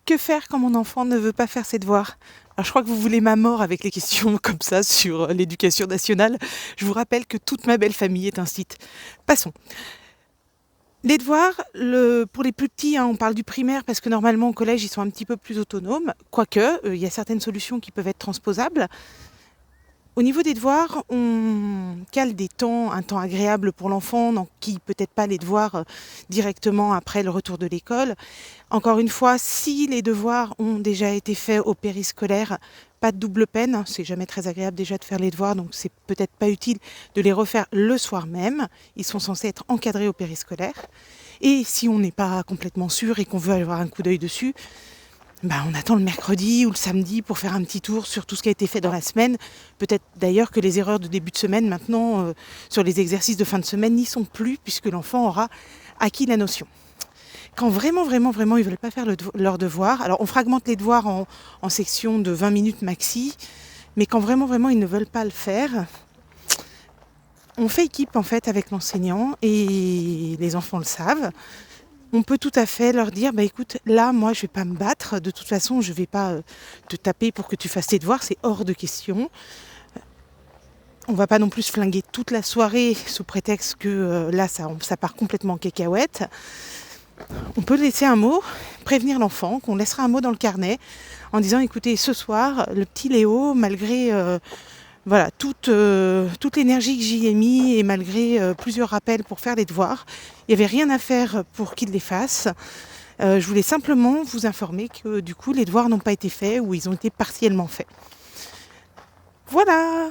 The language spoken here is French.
Que faire quand mon enfant ne veut pas faire ses devoirs? Alors je crois que vous voulez ma mort avec les questions comme ça sur l'éducation nationale. Je vous rappelle que toute ma belle famille est un site. Passons. Les devoirs, pour les plus petits, on parle du primaire parce que normalement au collège ils sont un petit peu plus autonomes, quoique il y a certaines solutions qui peuvent être transposables. Au niveau des devoirs, on cale un temps agréable pour l'enfant, donc qui peut-être pas les devoirs directement après le retour de l'école. Encore une fois, si les devoirs ont déjà été faits au périscolaire, pas de double peine, c'est jamais très agréable déjà de faire les devoirs, donc c'est peut-être pas utile de les refaire le soir même. Ils sont censés être encadrés au périscolaire. Et si on n'est pas complètement sûr et qu'on veut avoir un coup d'œil dessus, on attend le mercredi ou le samedi pour faire un petit tour sur tout ce qui a été fait dans la semaine. Peut-être d'ailleurs que les erreurs de début de semaine maintenant sur les exercices de fin de semaine n'y sont plus puisque l'enfant aura acquis la notion. Quand vraiment ils ne veulent pas faire leur devoir, alors on fragmente les devoirs en sections de 20 minutes maxi, mais quand vraiment ils ne veulent pas le faire, on fait équipe en fait avec l'enseignant et les enfants le savent. On peut tout à fait leur dire, écoute, là, moi, je vais pas me battre. De toute façon, je vais pas te taper pour que tu fasses tes devoirs. C'est hors de question. On va pas non plus se flinguer toute la soirée sous prétexte que là, ça part complètement en cacahuète. On peut laisser un mot, prévenir l'enfant, qu'on laissera un mot dans le carnet en disant, écoutez, ce soir, le petit Léo, malgré toute l'énergie que j'y ai mis et malgré plusieurs rappels pour faire les devoirs, il n'y avait rien à faire pour qu'il les fasse. Je voulais simplement vous informer que du coup les devoirs n'ont pas été faits ou ils ont été partiellement faits. Voilà!